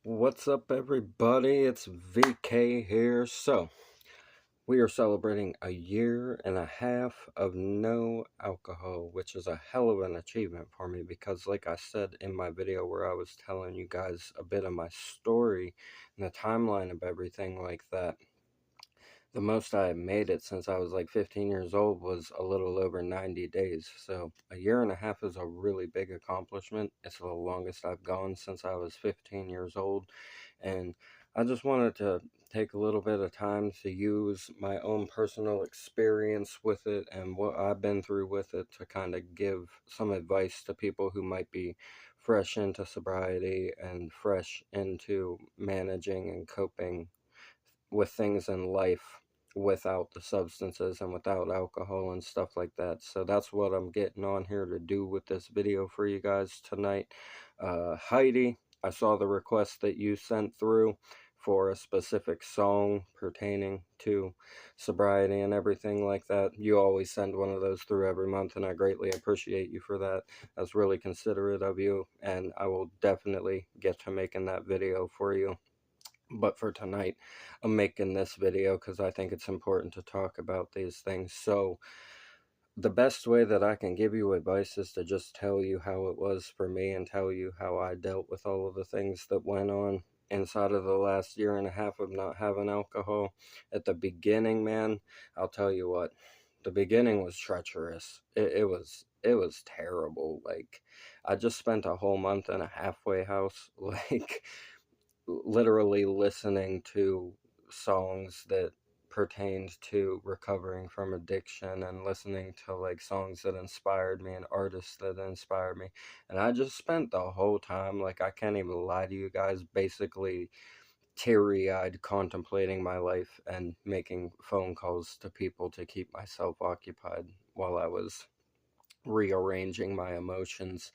What's up, everybody? It's VK here. So, we are celebrating a year and a half of no alcohol, which is a hell of an achievement for me because, like I said in my video where I was telling you guys a bit of my story and the timeline of everything like that, the most I had made it since I was like 15 years old was a little over 90 days. So a year and a half is a really big accomplishment. It's the longest I've gone since I was 15 years old. And I just wanted to take a little bit of time to use my own personal experience with it and what I've been through with it to kind of give some advice to people who might be fresh into sobriety and fresh into managing and coping with things in life without the substances and without alcohol and stuff like that. So that's what I'm getting on here to do with this video for you guys tonight. Heidi, I saw the request that you sent through for a specific song pertaining to sobriety and everything like that. You always send one of those through every month, and I greatly appreciate you for that. That's really considerate of you, and I will definitely get to making that video for you. But for tonight, I'm making this video because I think it's important to talk about these things. So the best way that I can give you advice is to just tell you how it was for me and tell you how I dealt with all of the things that went on inside of the last year and a half of not having alcohol. At the beginning, man, I'll tell you what, the beginning was treacherous. It was terrible. Like, I just spent a whole month in a halfway house. Like, literally listening to songs that pertained to recovering from addiction and listening to like songs that inspired me and artists that inspired me. And I just spent the whole time, like, I can't even lie to you guys, basically teary-eyed contemplating my life and making phone calls to people to keep myself occupied while I was rearranging my emotions.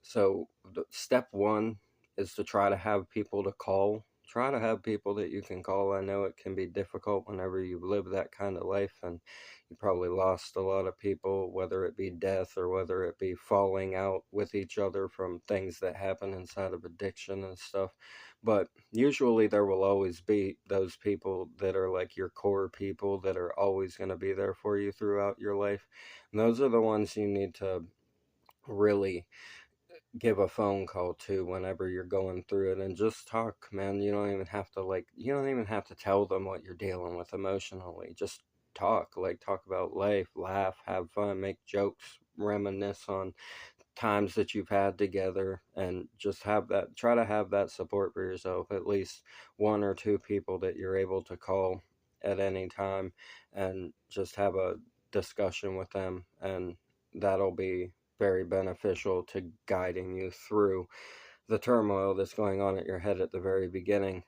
So, step one is to try to have people to call. Try to have people that you can call. I know it can be difficult whenever you live that kind of life and you probably lost a lot of people, whether it be death or whether it be falling out with each other from things that happen inside of addiction and stuff. But usually there will always be those people that are like your core people that are always going to be there for you throughout your life. And those are the ones you need to really give a phone call to whenever you're going through it and just talk, man. You don't even have to tell them what you're dealing with emotionally. Just talk, like, talk about life, laugh, have fun, make jokes, reminisce on times that you've had together, and just try to have that support for yourself, at least one or two people that you're able to call at any time and just have a discussion with them, and that'll be very beneficial to guiding you through the turmoil that's going on at your head at the very beginning.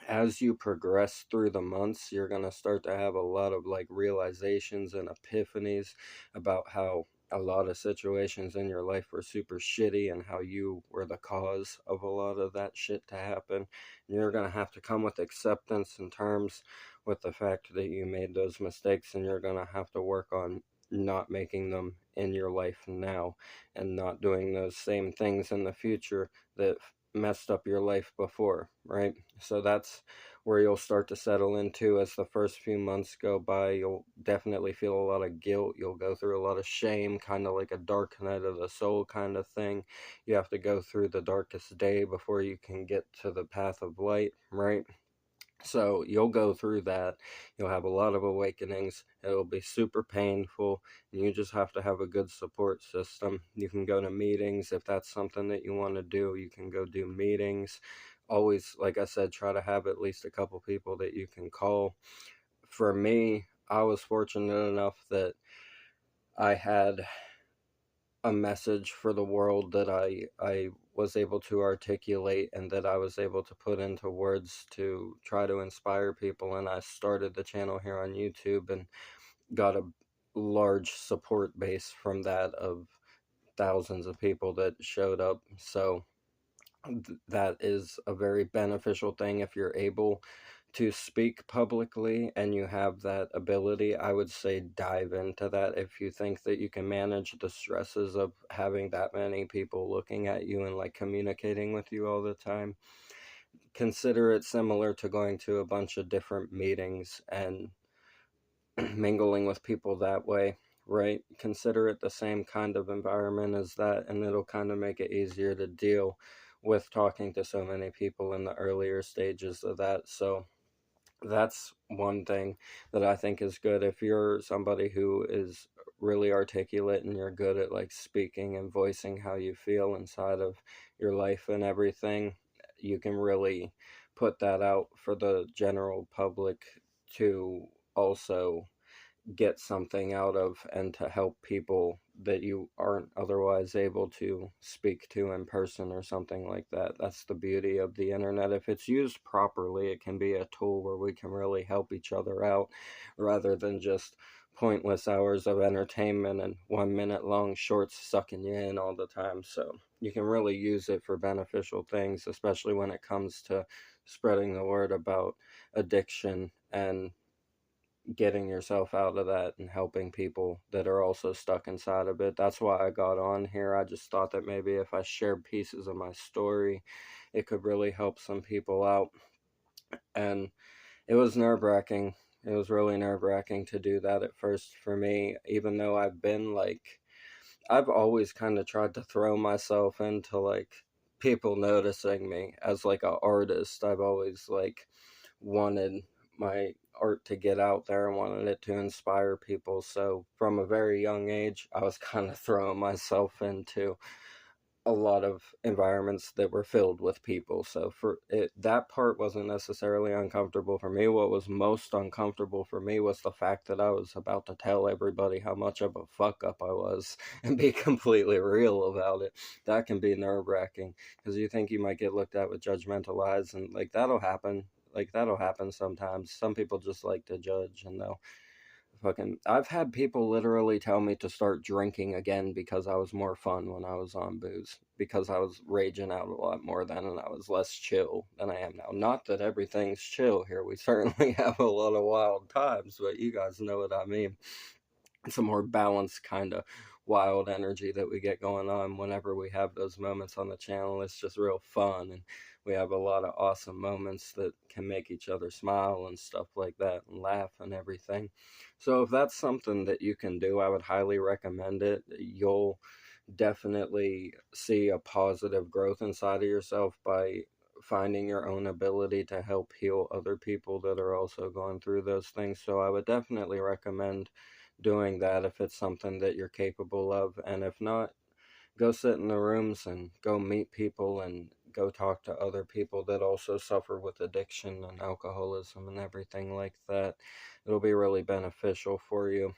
As you progress through the months, you're going to start to have a lot of like realizations and epiphanies about how a lot of situations in your life were super shitty and how you were the cause of a lot of that shit to happen. And you're going to have to come with acceptance and terms with the fact that you made those mistakes, and you're going to have to work on not making them in your life now and not doing those same things in the future that messed up your life before, right? So that's where you'll start to settle into as the first few months go by. You'll definitely feel a lot of guilt. You'll go through a lot of shame, kind of like a dark night of the soul kind of thing. You have to go through the darkest day before you can get to the path of light, right? So you'll go through that. You'll have a lot of awakenings. It'll be super painful. And you just have to have a good support system. You can go to meetings if that's something that you want to do. You can go do meetings. Always, like I said, try to have at least a couple people that you can call. For me, I was fortunate enough that I had a message for the world that I was able to articulate and that I was able to put into words to try to inspire people. And I started the channel here on YouTube and got a large support base from that of thousands of people that showed up. So that is a very beneficial thing if you're able to speak publicly and you have that ability. I would say dive into that if you think that you can manage the stresses of having that many people looking at you and like communicating with you all the time. Consider it similar to going to a bunch of different meetings and mingling with people that way, right? Consider it the same kind of environment as that, and it'll kind of make it easier to deal with talking to so many people in the earlier stages of that. So that's one thing that I think is good. If you're somebody who is really articulate and you're good at like speaking and voicing how you feel inside of your life and everything, you can really put that out for the general public to also get something out of and to help people that you aren't otherwise able to speak to in person or something like that. That's the beauty of the internet. If it's used properly, it can be a tool where we can really help each other out rather than just pointless hours of entertainment and 1 minute long shorts sucking you in all the time. So you can really use it for beneficial things, especially when it comes to spreading the word about addiction and getting yourself out of that and helping people that are also stuck inside of it. That's why I got on here. I just thought that maybe if I shared pieces of my story, it could really help some people out. And it was nerve-wracking. It was really nerve-wracking to do that at first for me, even though I've always kind of tried to throw myself into like people noticing me as like an artist. I've always like wanted my art to get out there and wanted it to inspire people. So from a very young age, I was kind of throwing myself into a lot of environments that were filled with people. So for it, that part wasn't necessarily uncomfortable for me. What was most uncomfortable for me was the fact that I was about to tell everybody how much of a fuck up I was and be completely real about it. That can be nerve wracking because you think you might get looked at with judgmental eyes, and like that'll happen. Like that'll happen sometimes. Some people just like to judge, and they'll fucking. I've had people literally tell me to start drinking again because I was more fun when I was on booze, because I was raging out a lot more then and I was less chill than I am now. Not that everything's chill here. We certainly have a lot of wild times, but you guys know what I mean. It's a more balanced kind of wild energy that we get going on whenever we have those moments on the channel. It's just real fun, and we have a lot of awesome moments that can make each other smile and stuff like that and laugh and everything. So if that's something that you can do, I would highly recommend it. You'll definitely see a positive growth inside of yourself by finding your own ability to help heal other people that are also going through those things. So I would definitely recommend doing that if it's something that you're capable of. And if not, go sit in the rooms and go meet people and go talk to other people that also suffer with addiction and alcoholism and everything like that. It'll be really beneficial for you.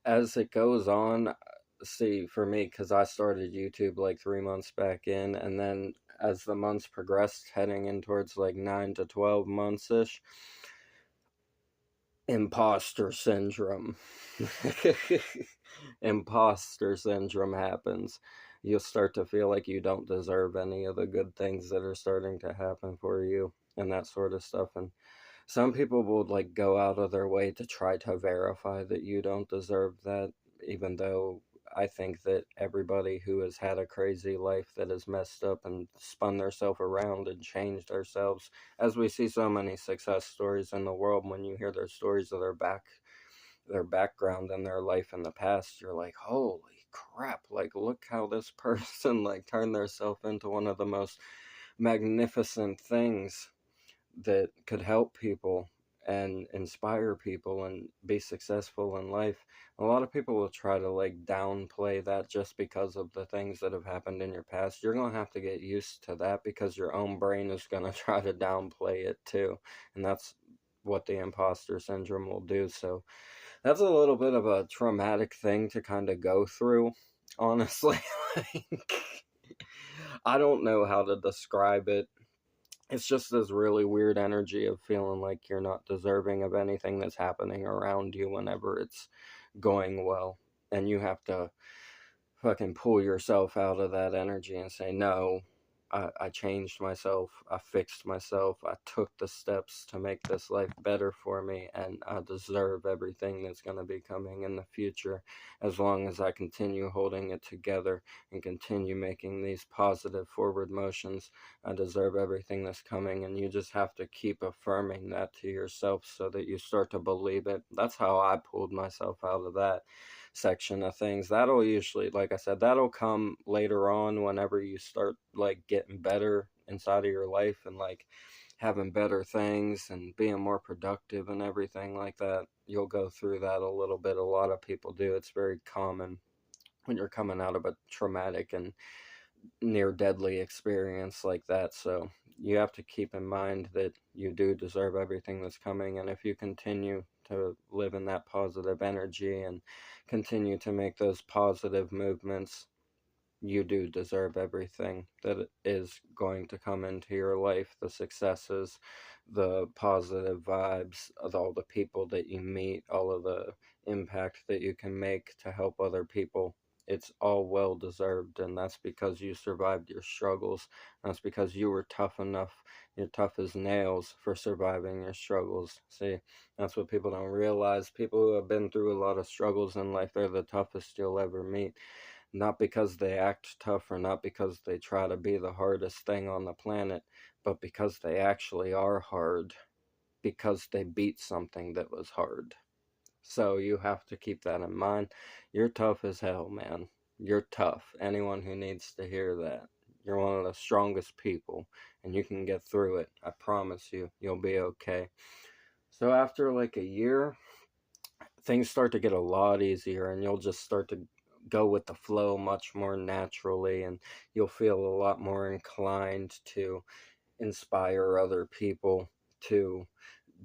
As it goes on, see, for me, because I started YouTube like 3 months back in, and then as the months progressed, heading in towards like 9 to 12 months ish, imposter syndrome. Imposter syndrome happens. You'll start to feel like you don't deserve any of the good things that are starting to happen for you and that sort of stuff. And some people will like go out of their way to try to verify that you don't deserve that, even though I think that everybody who has had a crazy life that has messed up and spun themselves around and changed themselves, as we see so many success stories in the world, when you hear their stories of their background and their life in the past, you're like, holy crap, like look how this person like turned themselves into one of the most magnificent things that could help people and inspire people and be successful in life. A lot of people will try to like downplay that just because of the things that have happened in your past. You're going to have to get used to that because your own brain is going to try to downplay it too. And that's what the imposter syndrome will do. So that's a little bit of a traumatic thing to kind of go through, honestly. Like, I don't know how to describe it. It's just this really weird energy of feeling like you're not deserving of anything that's happening around you whenever it's going well. And you have to fucking pull yourself out of that energy and say, no, I changed myself, I fixed myself, I took the steps to make this life better for me, and I deserve everything that's going to be coming in the future as long as I continue holding it together and continue making these positive forward motions. I deserve everything that's coming, and you just have to keep affirming that to yourself so that you start to believe it. That's how I pulled myself out of that section of things. That'll usually, like I said, that'll come later on whenever you start like getting better inside of your life and like having better things and being more productive and everything like that. You'll go through that a little bit. A lot of people do. It's very common when you're coming out of a traumatic and near deadly experience like that. So you have to keep in mind that you do deserve everything that's coming. And if you continue to live in that positive energy and continue to make those positive movements, you do deserve everything that is going to come into your life, the successes, the positive vibes of all the people that you meet, all of the impact that you can make to help other people. It's all well deserved, and that's because you survived your struggles. That's because you were tough enough. You're tough as nails for surviving your struggles. See, that's what people don't realize. People who have been through a lot of struggles in life, they're the toughest you'll ever meet. Not because they act tough or not because they try to be the hardest thing on the planet, but because they actually are hard, because they beat something that was hard. So you have to keep that in mind. You're tough as hell, man. You're tough. Anyone who needs to hear that. You're one of the strongest people, and you can get through it. I promise you, you'll be okay. So after like a year, things start to get a lot easier, and you'll just start to go with the flow much more naturally, and you'll feel a lot more inclined to inspire other people to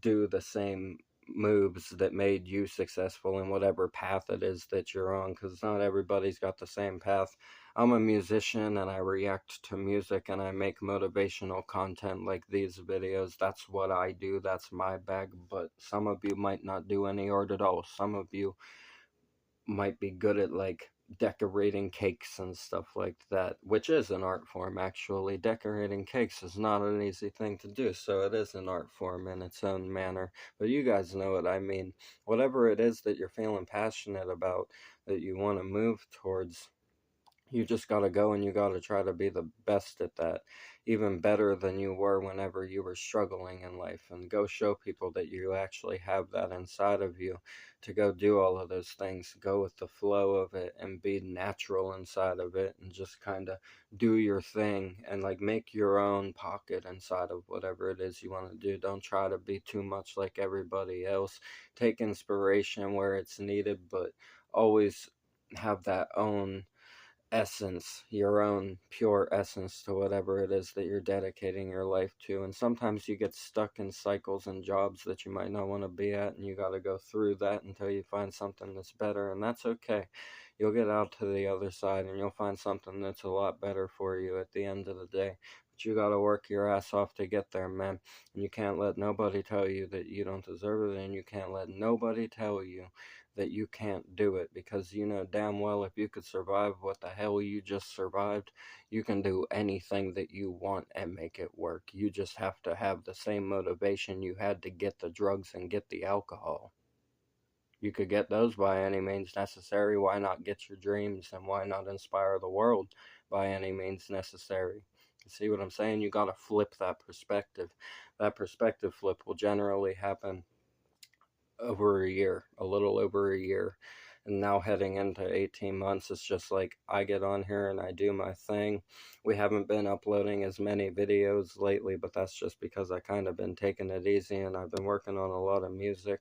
do the same moves that made you successful in whatever path it is that you're on, because not everybody's got the same path. I'm a musician and I react to music and I make motivational content like these videos. That's what I do. That's my bag. But some of you might not do any art at all. Some of you might be good at like decorating cakes and stuff like that, which is an art form actually. Decorating cakes is not an easy thing to do, so it is an art form in its own manner. But you guys know what I mean. Whatever it is that you're feeling passionate about, that you want to move towards, you just got to go and you got to try to be the best at that, even better than you were whenever you were struggling in life, and go show people that you actually have that inside of you to go do all of those things. Go with the flow of it and be natural inside of it and just kind of do your thing and like make your own pocket inside of whatever it is you want to do. Don't try to be too much like everybody else. Take inspiration where it's needed, but always have that own essence, your own pure essence to whatever it is that you're dedicating your life to. And sometimes you get stuck in cycles and jobs that you might not want to be at, and you got to go through that until you find something that's better, and that's okay. You'll get out to the other side and you'll find something that's a lot better for you at the end of the day. But you got to work your ass off to get there, man. And you can't let nobody tell you that you don't deserve it, and you can't let nobody tell you that you can't do it, because you know damn well if you could survive what the hell you just survived, you can do anything that you want and make it work. You just have to have the same motivation you had to get the drugs and get the alcohol. You could get those by any means necessary. Why not get your dreams, and why not inspire the world by any means necessary? You see what I'm saying? You got to flip that perspective. That perspective flip will generally happen over a year, a little over a year. And now heading into 18 months, it's just like I get on here and I do my thing. We haven't been uploading as many videos lately, but that's just because I kind of been taking it easy and I've been working on a lot of music.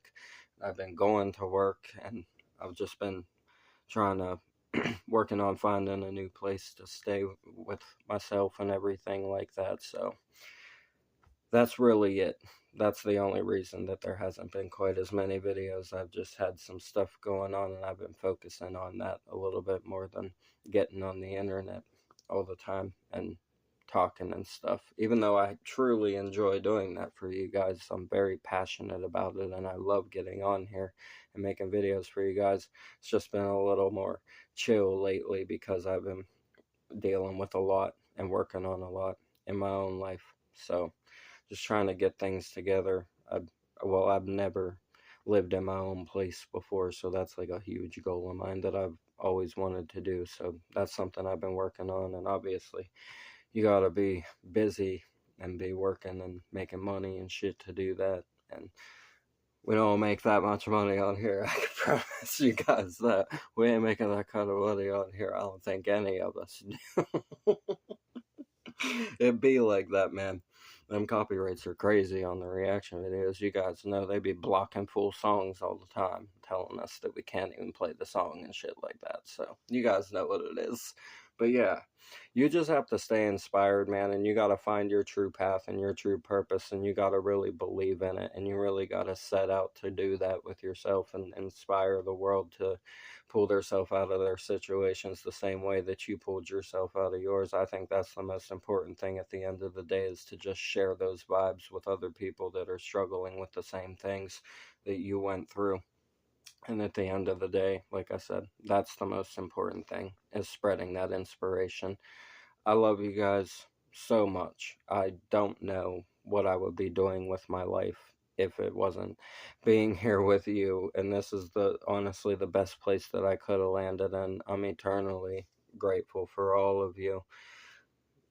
I've been going to work and I've just been trying to working on finding a new place to stay with myself and everything like that. So that's really it. That's the only reason that there hasn't been quite as many videos. I've just had some stuff going on and I've been focusing on that a little bit more than getting on the internet all the time and talking and stuff. Even though I truly enjoy doing that for you guys, I'm very passionate about it and I love getting on here and making videos for you guys. It's just been a little more chill lately because I've been dealing with a lot and working on a lot in my own life. So just trying to get things together. I've never lived in my own place before, so that's like a huge goal of mine that I've always wanted to do. So that's something I've been working on, and obviously you gotta be busy and be working and making money and shit to do that. And we don't make that much money on here. I can promise you guys that we ain't making that kind of money on here. I don't think any of us do. It be like that, man. Them copyrights are crazy on the reaction videos. You guys know they be blocking full songs all the time, telling us that we can't even play the song and shit like that. So you guys know what it is. But yeah, you just have to stay inspired, man, and you got to find your true path and your true purpose, and you got to really believe in it, and you really got to set out to do that with yourself and inspire the world to pull themselves out of their situations the same way that you pulled yourself out of yours. I think that's the most important thing at the end of the day, is to just share those vibes with other people that are struggling with the same things that you went through. And at the end of the day, like I said, that's the most important thing, is spreading that inspiration. I love you guys so much. I don't know what I would be doing with my life if it wasn't being here with you. And this is honestly the best place that I could have landed in. I'm eternally grateful for all of you.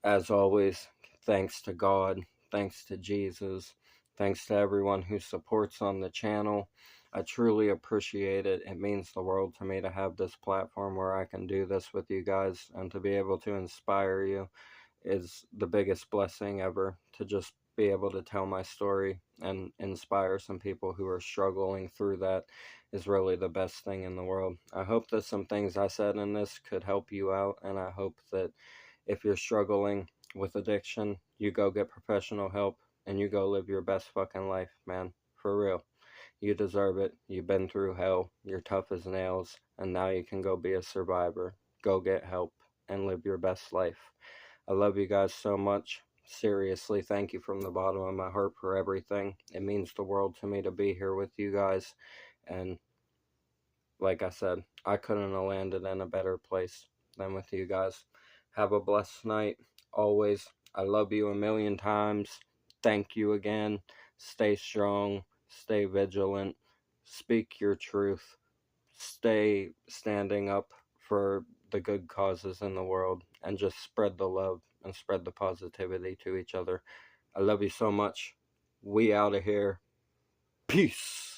As always, thanks to God, thanks to Jesus, thanks to everyone who supports on the channel. I truly appreciate it. It means the world to me to have this platform where I can do this with you guys, and to be able to inspire you is the biggest blessing ever. To just be able to tell my story and inspire some people who are struggling through that is really the best thing in the world. I hope that some things I said in this could help you out, and I hope that if you're struggling with addiction, you go get professional help and you go live your best fucking life, man. For real. You deserve it. You've been through hell. You're tough as nails. And now you can go be a survivor. Go get help and live your best life. I love you guys so much. Seriously, thank you from the bottom of my heart for everything. It means the world to me to be here with you guys. And like I said, I couldn't have landed in a better place than with you guys. Have a blessed night. Always, I love you a million times. Thank you again. Stay strong. Stay vigilant. Speak your truth. Stay standing up for the good causes in the world, and just spread the love and spread the positivity to each other. I love you so much. We out of here. Peace.